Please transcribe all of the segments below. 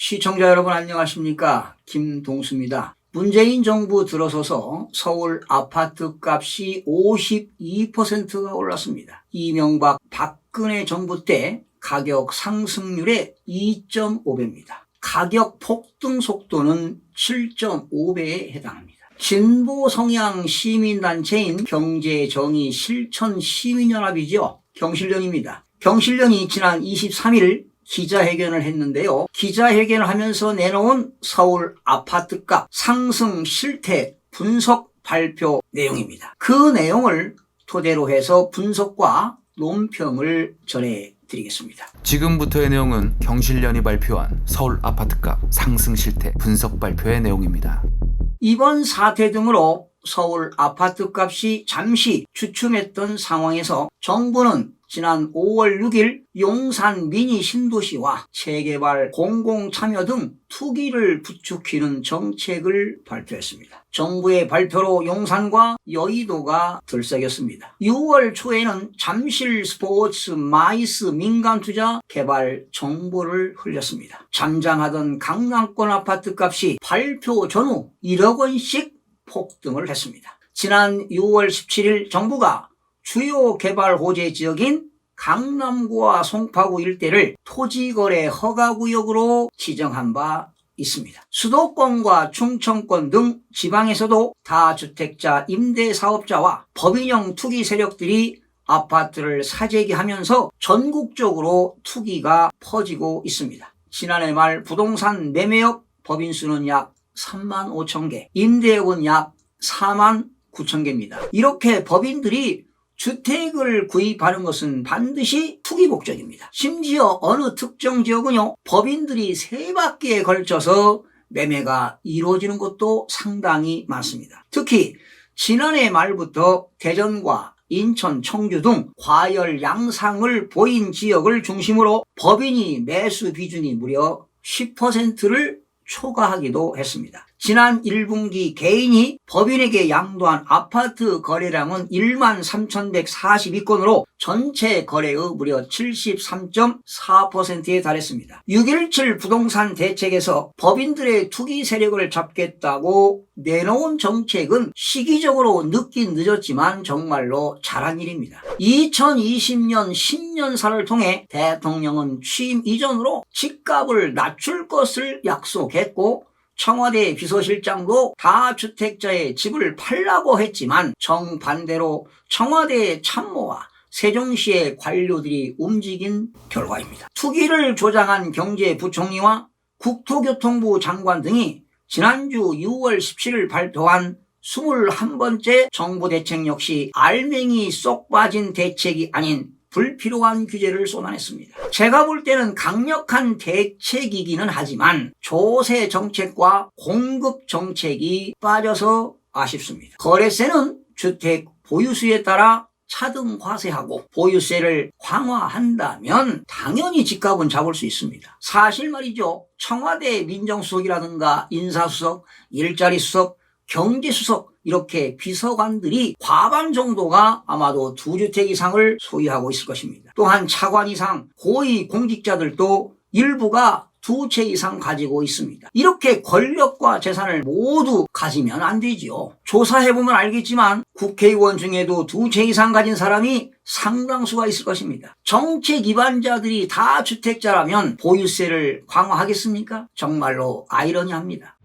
시청자 여러분 안녕하십니까? 김동수입니다. 문재인 정부 들어서서 서울 아파트 값이 52%가 올랐습니다. 이명박 박근혜 정부 때 가격 상승률의 2.5배입니다. 가격 폭등 속도는 7.5배에 해당합니다. 진보 성향 시민단체인 경제정의실천시민연합이죠. 경실련입니다. 경실련이 지난 23일 기자회견을 했는데요. 기자회견을 하면서 내놓은 서울 아파트값 상승 실태 분석 발표 내용입니다. 그 내용을 토대로 해서 분석과 논평을 전해드리겠습니다. 지금부터의 내용은 경실련이 발표한 서울 아파트값 상승 실태 분석 발표의 내용입니다. 이번 사태 등으로 서울 아파트값이 잠시 주춤했던 상황에서 정부는 지난 5월 6일 용산 미니 신도시와 재개발 공공참여 등 투기를 부추기는 정책을 발표했습니다. 정부의 발표로 용산과 여의도가 들썩였습니다. 6월 초에는 잠실 스포츠 마이스 민간투자 개발 정보를 흘렸습니다. 잠잠하던 강남권 아파트값이 발표 전후 1억 원씩 폭등을 했습니다. 지난 6월 17일 정부가 주요 개발 호재 지역인 강남구와 송파구 일대를 토지거래 허가구역으로 지정한 바 있습니다. 수도권과 충청권 등 지방에서도 다주택자 임대사업자와 법인형 투기 세력들이 아파트를 사재기하면서 전국적으로 투기가 퍼지고 있습니다. 지난해 말 부동산 매매업 법인수는 약 3만 5천 개, 임대업은 약 4만 9천 개입니다. 이렇게 법인들이 주택을 구입하는 것은 반드시 투기 목적입니다. 심지어 어느 특정 지역은요, 법인들이 3바퀴에 걸쳐서 매매가 이루어지는 것도 상당히 많습니다. 특히 지난해 말부터 대전과 인천, 청주 등 과열 양상을 보인 지역을 중심으로 법인이 매수 비중이 무려 10%를 초과하기도 했습니다. 지난 1분기 개인이 법인에게 양도한 아파트 거래량은 1만 3,142건으로 전체 거래의 무려 73.4%에 달했습니다. 6.17 부동산 대책에서 법인들의 투기 세력을 잡겠다고 내놓은 정책은 시기적으로 늦긴 늦었지만 정말로 잘한 일입니다. 2020년 신년사를 통해 대통령은 취임 이전으로 집값을 낮출 것을 약속했고 청와대 비서실장도 다주택자의 집을 팔라고 했지만 정반대로 청와대의 참모와 세종시의 관료들이 움직인 결과입니다. 투기를 조장한 경제부총리와 국토교통부 장관 등이 지난주 6월 17일 발표한 21번째 정부 대책 역시 알맹이 쏙 빠진 대책이 아닌 불필요한 규제를 쏟아냈습니다. 제가 볼 때는 강력한 대책이기는 하지만 조세 정책과 공급 정책이 빠져서 아쉽습니다. 거래세는 주택 보유수에 따라 차등과세하고 보유세를 강화한다면 당연히 집값은 잡을 수 있습니다. 사실 말이죠. 청와대 민정수석이라든가 인사수석, 일자리수석, 경제수석 이렇게 비서관들이 과반 정도가 아마도 2주택 이상을 소유하고 있을 것입니다. 또한 차관 이상 고위 공직자들도 일부가 2채 이상 가지고 있습니다. 이렇게 권력과 재산을 모두 가지면 안 되지요. 조사해보면 알겠지만 국회의원 중에도 2채 이상 가진 사람이 상당수가 있을 것입니다. 정책 위반자들이 다 주택자라면 보유세를 강화하겠습니까? 정말로 아이러니합니다.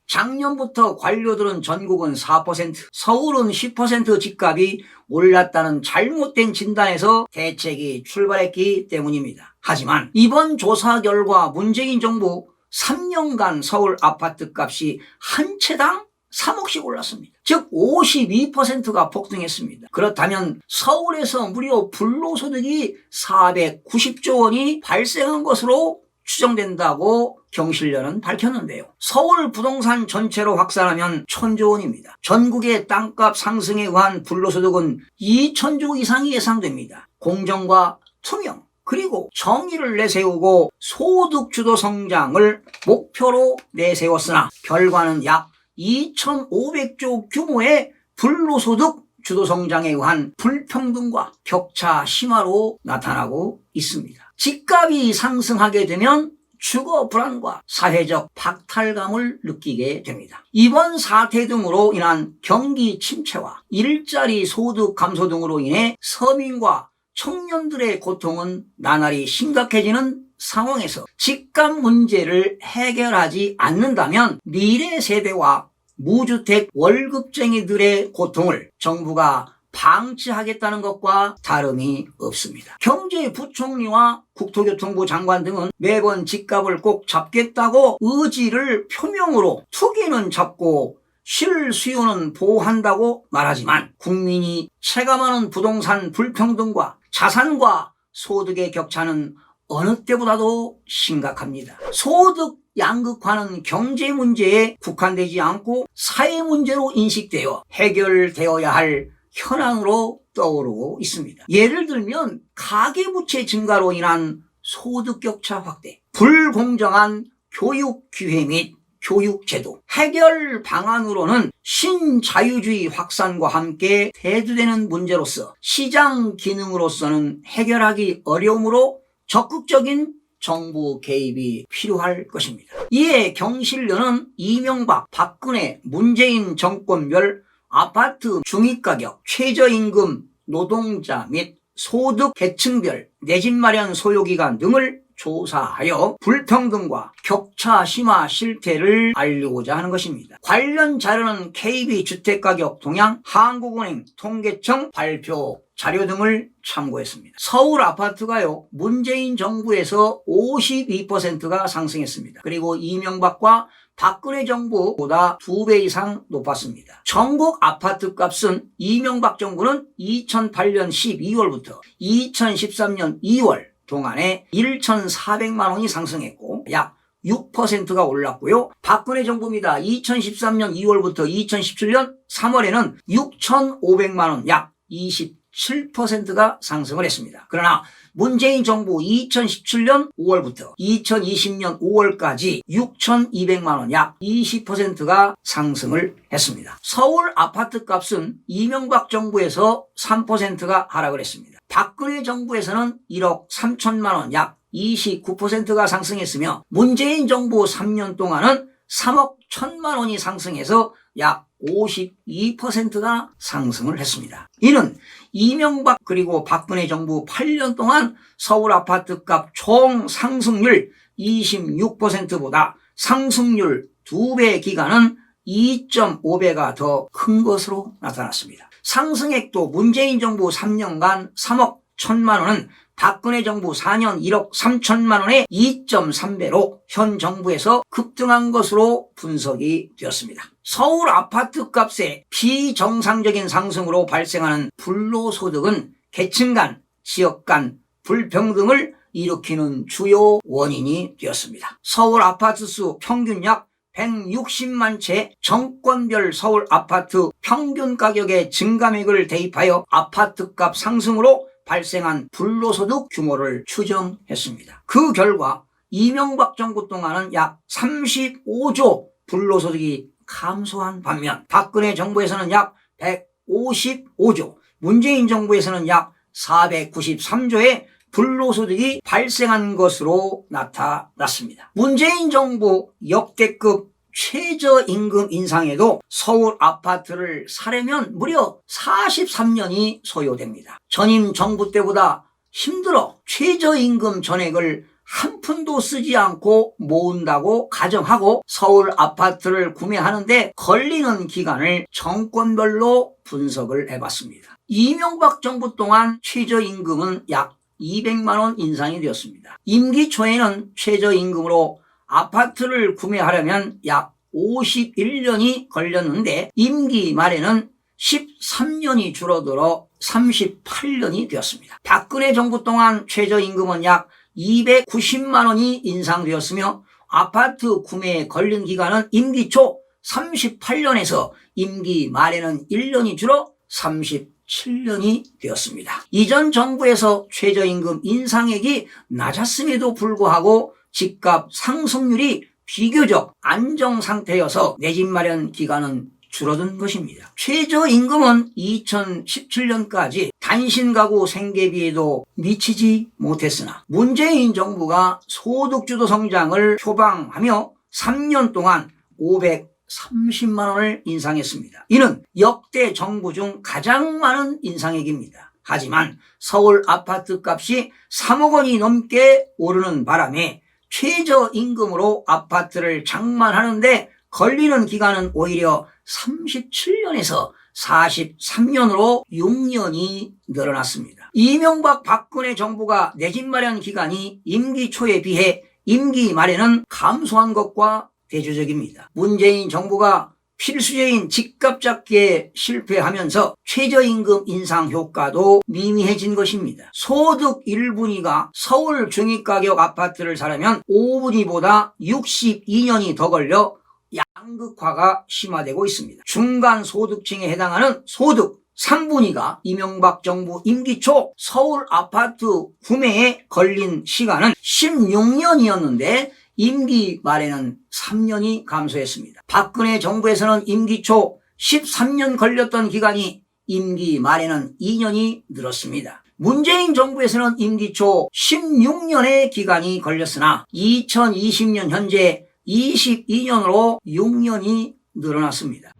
작년부터 관료들은 전국은 4%, 서울은 10% 집값이 올랐다는 잘못된 진단에서 대책이 출발했기 때문입니다. 하지만 이번 조사 결과 문재인 정부 3년간 서울 아파트 값이 한 채당 3억씩 올랐습니다. 즉 52%가 폭등했습니다. 그렇다면 서울에서 무려 불로소득이 490조 원이 발생한 것으로 추정된다고 경실련은 밝혔는데요. 서울 부동산 전체로 확산하면 1,000조 원입니다. 전국의 땅값 상승에 의한 불로소득은 2,000조 이상이 예상됩니다. 공정과 투명 그리고 정의를 내세우고 소득주도 성장을 목표로 내세웠으나 결과는 약 2,500조 규모의 불로소득 주도 성장에 의한 불평등과 격차 심화로 나타나고 있습니다. 집값이 상승하게 되면 주거 불안과 사회적 박탈감을 느끼게 됩니다. 이번 사태 등으로 인한 경기 침체와 일자리 소득 감소 등으로 인해 서민과 청년들의 고통은 나날이 심각해지는 상황에서 집값 문제를 해결하지 않는다면 미래 세대와 무주택 월급쟁이들의 고통을 정부가 방치하겠다는 것과 다름이 없습니다. 경제부총리와 국토교통부 장관 등은 매번 집값을 꼭 잡겠다고 의지를 표명으로 투기는 잡고 실수요는 보호한다고 말하지만 국민이 체감하는 부동산 불평등과 자산과 소득의 격차는 어느 때보다도 심각합니다. 소득 양극화는 경제 문제에 국한되지 않고 사회 문제로 인식되어 해결되어야 할 현안으로 떠오르고 있습니다. 예를 들면 가계부채 증가로 인한 소득 격차 확대, 불공정한 교육 기회 및 교육제도, 해결 방안으로는 신자유주의 확산과 함께 대두되는 문제로서 시장 기능으로서는 해결하기 어려우므로 적극적인 정부 개입이 필요할 것입니다. 이에 경실련은 이명박, 박근혜, 문재인 정권별 아파트 중위가격, 최저임금, 노동자 및 소득 계층별 내 집 마련 소요기간 등을 조사하여 불평등과 격차 심화 실태를 알리고자 하는 것입니다. 관련 자료는 KB주택가격 동향, 한국은행 통계청 발표 자료 등을 참고했습니다. 서울 아파트가요, 문재인 정부에서 52%가 상승했습니다. 그리고 이명박과 박근혜 정부보다 2배 이상 높았습니다. 전국 아파트 값은 이명박 정부는 2008년 12월부터 2013년 2월 동안에 1,400만 원이 상승했고 약 6%가 올랐고요. 박근혜 정부입니다. 2013년 2월부터 2017년 3월에는 6,500만 원, 약 27%가 상승을 했습니다. 그러나 문재인 정부 2017년 5월부터 2020년 5월까지 6,200만 원, 약 20%가 상승을 했습니다. 서울 아파트 값은 이명박 정부에서 3%가 하락을 했습니다. 박근혜 정부에서는 1억 3천만 원, 약 29%가 상승했으며 문재인 정부 3년 동안은 3억 1천만 원이 상승해서 약 52%가 상승을 했습니다. 이는 이명박 그리고 박근혜 정부 8년 동안 서울 아파트값 총 상승률 26%보다 상승률 2배 기간은 2.5배가 더 큰 것으로 나타났습니다. 상승액도 문재인 정부 3년간 3억 1천만 원은 박근혜 정부 4년 1억 3천만 원의 2.3배로 현 정부에서 급등한 것으로 분석이 되었습니다. 서울 아파트 값의 비정상적인 상승으로 발생하는 불로소득은 계층 간, 지역 간 불평등을 일으키는 주요 원인이 되었습니다. 서울 아파트 수 평균 약 160만 채 정권별 서울 아파트 평균 가격의 증감액을 대입하여 아파트값 상승으로 발생한 불로소득 규모를 추정했습니다. 그 결과 이명박 정부 동안은 약 35조 불로소득이 감소한 반면 박근혜 정부에서는 약 155조, 문재인 정부에서는 약 493조의 불로소득이 발생한 것으로 나타났습니다. 문재인 정부 역대급 최저임금 인상에도 서울 아파트를 사려면 무려 43년이 소요됩니다. 전임 정부 때보다 힘들어 최저임금 전액을 한 푼도 쓰지 않고 모은다고 가정하고 서울 아파트를 구매하는데 걸리는 기간을 정권별로 분석을 해봤습니다. 이명박 정부 동안 최저임금은 약 200만 원 인상이 되었습니다. 임기 초에는 최저임금으로 아파트를 구매하려면 약 51년이 걸렸는데 임기 말에는 13년이 줄어들어 38년이 되었습니다. 박근혜 정부 동안 최저임금은 약 290만 원이 인상되었으며 아파트 구매에 걸린 기간은 임기 초 38년에서 임기 말에는 1년이 줄어 37년이 되었습니다. 이전 정부에서 최저임금 인상액이 낮았음에도 불구하고 집값 상승률이 비교적 안정 상태여서 내 집 마련 기간은 줄어든 것입니다. 최저임금은 2017년까지 단신가구 생계비에도 미치지 못했으나 문재인 정부가 소득주도 성장을 표방하며 3년 동안 530만 원을 인상했습니다. 이는 역대 정부 중 가장 많은 인상액입니다. 하지만 서울 아파트 값이 3억 원이 넘게 오르는 바람에 최저임금으로 아파트를 장만하는데 걸리는 기간은 오히려 37년에서 43년으로 6년이 늘어났습니다. 이명박 박근혜 정부가 내 집 마련 기간이 임기 초에 비해 임기 말에는 감소한 것과 대조적입니다. 문재인 정부가 필수제인 집값 잡기에 실패하면서 최저임금 인상 효과도 미미해진 것입니다. 소득 1분위가 서울 중위가격 아파트를 사려면 5분위보다 62년이 더 걸려 양극화가 심화되고 있습니다. 중간 소득층에 해당하는 소득 3분위가 이명박 정부 임기 초 서울 아파트 구매에 걸린 시간은 16년이었는데 임기 말에는 3년이 감소했습니다. 박근혜 정부에서는 임기 초 13년 걸렸던 기간이 임기 말에는 2년이 늘었습니다. 문재인 정부에서는 임기 초 16년의 기간이 걸렸으나 2020년 현재 22년으로 6년이 늘어났습니다.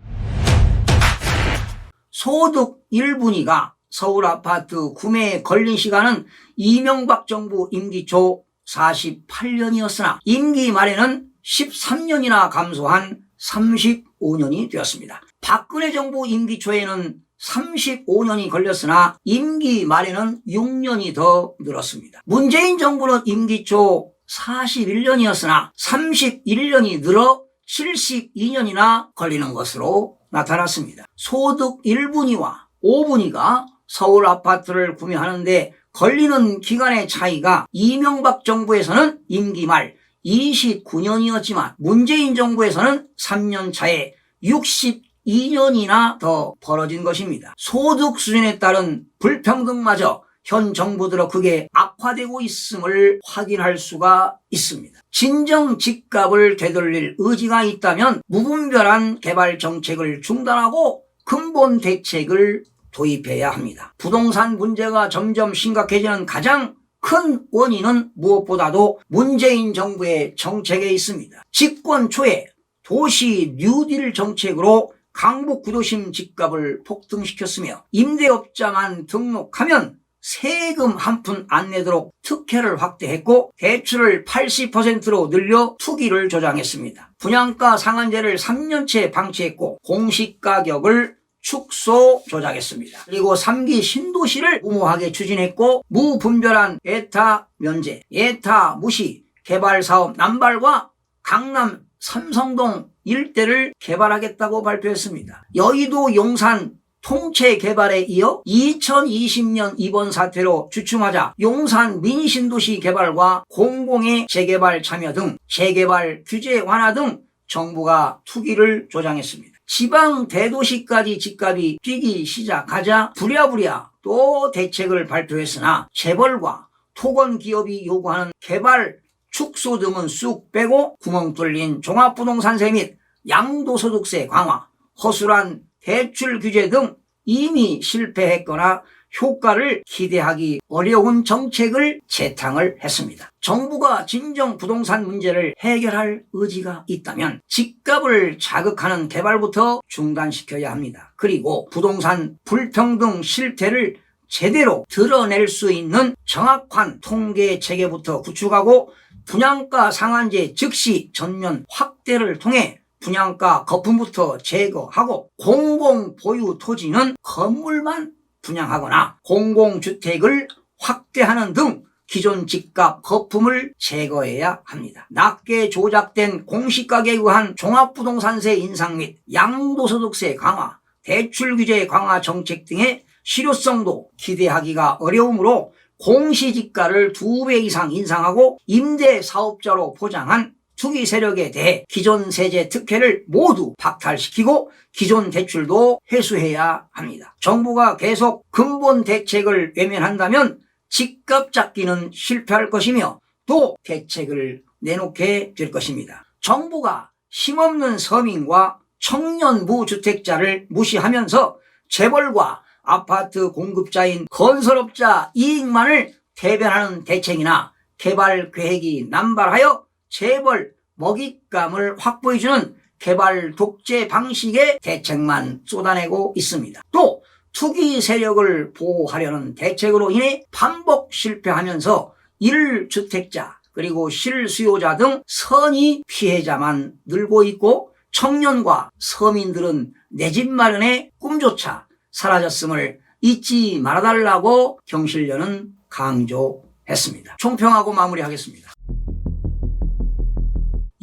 소득 1분위가 서울 아파트 구매에 걸린 시간은 이명박 정부 임기 초 48년이었으나 임기 말에는 13년이나 감소한 35년이 되었습니다. 박근혜 정부 임기 초에는 35년이 걸렸으나 임기 말에는 6년이 더 늘었습니다. 문재인 정부는 임기 초 41년이었으나 31년이 늘어 72년이나 걸리는 것으로 나타났습니다. 소득 1분위와 5분위가 서울 아파트를 구매하는데 걸리는 기간의 차이가 이명박 정부에서는 임기 말 29년이었지만 문재인 정부에서는 3년 차에 62년이나 더 벌어진 것입니다. 소득 수준에 따른 불평등마저 현 정부 들어 크게 악화되고 있음을 확인할 수가 있습니다. 진정 집값을 되돌릴 의지가 있다면 무분별한 개발 정책을 중단하고 근본 대책을 도입해야 합니다. 부동산 문제가 점점 심각해지는 가장 큰 원인은 무엇보다도 문재인 정부의 정책에 있습니다. 집권 초에 도시 뉴딜 정책으로 강북 구도심 집값을 폭등시켰으며 임대업자만 등록하면 세금 한 푼 안 내도록 특혜를 확대했고 대출을 80%로 늘려 투기를 조장했습니다. 분양가 상한제를 3년째 방치했고 공시가격을 축소 조작했습니다. 그리고 3기 신도시를 무모하게 추진했고 무분별한 예타 면제, 예타 무시, 개발사업 남발과 강남 삼성동 일대를 개발하겠다고 발표했습니다. 여의도 용산 통채 개발에 이어 2020년 이번 사태로 주춤하자 용산 미니신도시 개발과 공공의 재개발 참여 등 재개발 규제 완화 등 정부가 투기를 조장했습니다. 지방 대도시까지 집값이 뛰기 시작하자 부랴부랴 또 대책을 발표했으나 재벌과 토건 기업이 요구하는 개발 축소 등은 쑥 빼고 구멍 뚫린 종합부동산세 및 양도소득세 강화, 허술한 대출 규제 등 이미 실패했거나 효과를 기대하기 어려운 정책을 재탕을 했습니다. 정부가 진정 부동산 문제를 해결할 의지가 있다면 집값을 자극하는 개발부터 중단시켜야 합니다. 그리고 부동산 불평등 실태를 제대로 드러낼 수 있는 정확한 통계 체계부터 구축하고 분양가 상한제 즉시 전면 확대를 통해 분양가 거품부터 제거하고 공공보유 토지는 건물만 분양하거나 공공주택을 확대하는 등 기존 집값 거품을 제거해야 합니다. 낮게 조작된 공시가격에 의한 종합부동산세 인상 및 양도소득세 강화, 대출 규제 강화 정책 등의 실효성도 기대하기가 어려우므로 공시지가를 2배 이상 인상하고 임대사업자로 포장한 투기 세력에 대해 기존 세제 특혜를 모두 박탈시키고 기존 대출도 회수해야 합니다. 정부가 계속 근본 대책을 외면한다면 집값 잡기는 실패할 것이며 또 대책을 내놓게 될 것입니다. 정부가 힘없는 서민과 청년 무주택자를 무시하면서 재벌과 아파트 공급자인 건설업자 이익만을 대변하는 대책이나 개발 계획이 남발하여 재벌 먹잇감을 확보해주는 개발 독재 방식의 대책만 쏟아내고 있습니다. 또 투기 세력을 보호하려는 대책으로 인해 반복 실패하면서 1주택자 그리고 실수요자 등 선의 피해자만 늘고 있고 청년과 서민들은 내 집 마련의 꿈조차 사라졌음을 잊지 말아달라고 경실련은 강조했습니다. 총평하고 마무리하겠습니다.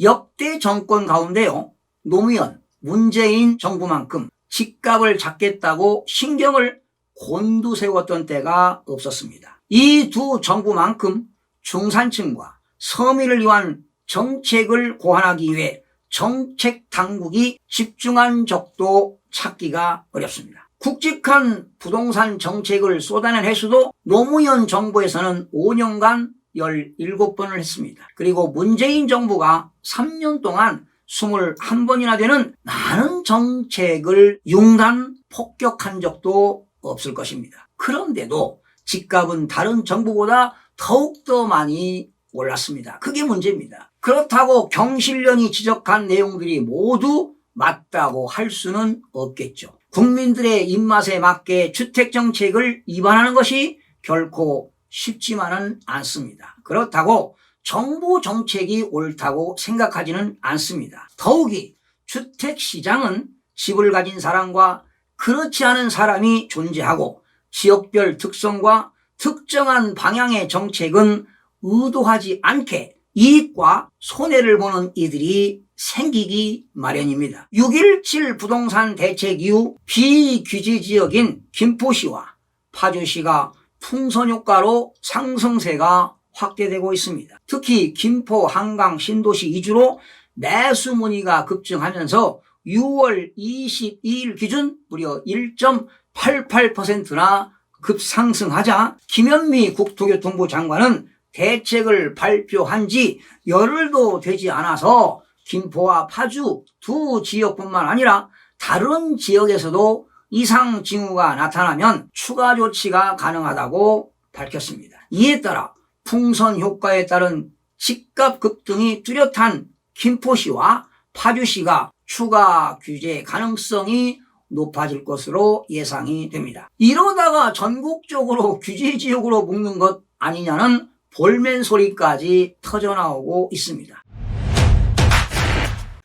역대 정권 가운데요, 노무현, 문재인 정부만큼 집값을 잡겠다고 신경을 곤두세웠던 때가 없었습니다. 이 두 정부만큼 중산층과 서민을 위한 정책을 고안하기 위해 정책 당국이 집중한 적도 찾기가 어렵습니다. 굵직한 부동산 정책을 쏟아낸 횟수도 노무현 정부에서는 5년간 17번을 했습니다. 그리고 문재인 정부가 3년 동안 21번이나 되는 많은 정책을 융단 폭격한 적도 없을 것입니다. 그런데도 집값은 다른 정부보다 더욱더 많이 올랐습니다. 그게 문제입니다. 그렇다고 경실련이 지적한 내용들이 모두 맞다고 할 수는 없겠죠. 국민들의 입맛에 맞게 주택정책을 위반하는 것이 결코 쉽지만은 않습니다. 그렇다고 정부 정책이 옳다고 생각하지는 않습니다. 더욱이 주택시장은 집을 가진 사람과 그렇지 않은 사람이 존재하고 지역별 특성과 특정한 방향의 정책은 의도하지 않게 이익과 손해를 보는 이들이 생기기 마련입니다. 6.17 부동산 대책 이후 비규제 지역인 김포시와 파주시가 풍선 효과로 상승세가 확대되고 있습니다. 특히 김포, 한강, 신도시 위주로 매수 문의가 급증하면서 6월 22일 기준 무려 1.88%나 급상승하자 김현미 국토교통부 장관은 대책을 발표한 지 열흘도 되지 않아서 김포와 파주 두 지역뿐만 아니라 다른 지역에서도 이상 징후가 나타나면 추가 조치가 가능하다고 밝혔습니다. 이에 따라 풍선 효과에 따른 집값 급등이 뚜렷한 김포시와 파주시가 추가 규제 가능성이 높아질 것으로 예상이 됩니다. 이러다가 전국적으로 규제 지역으로 묶는 것 아니냐는 볼멘 소리까지 터져나오고 있습니다.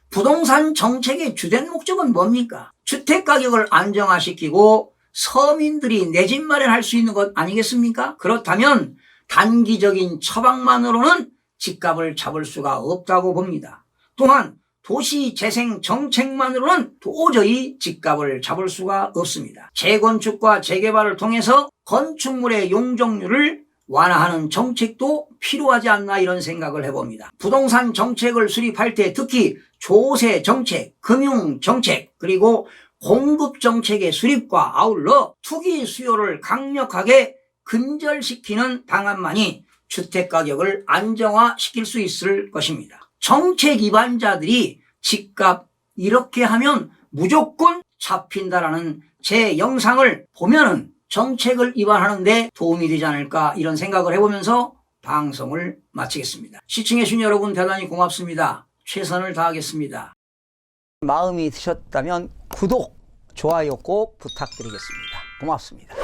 부동산 정책의 주된 목적은 뭡니까? 주택가격을 안정화시키고 서민들이 내 집 마련할 수 있는 것 아니겠습니까? 그렇다면 단기적인 처방만으로는 집값을 잡을 수가 없다고 봅니다. 또한 도시 재생 정책만으로는 도저히 집값을 잡을 수가 없습니다. 재건축과 재개발을 통해서 건축물의 용적률을 완화하는 정책도 필요하지 않나 이런 생각을 해봅니다. 부동산 정책을 수립할 때 특히 조세 정책, 금융 정책, 그리고 공급 정책의 수립과 아울러 투기 수요를 강력하게 근절시키는 방안만이 주택가격을 안정화시킬 수 있을 것입니다. 정책 위반자들이 집값 이렇게 하면 무조건 잡힌다라는 제 영상을 보면은 정책을 위반하는 데 도움이 되지 않을까 이런 생각을 해보면서 방송을 마치겠습니다. 시청해 주신 여러분 대단히 고맙습니다. 최선을 다하겠습니다. 마음이 드셨다면 구독, 좋아요 꼭 부탁드리겠습니다. 고맙습니다.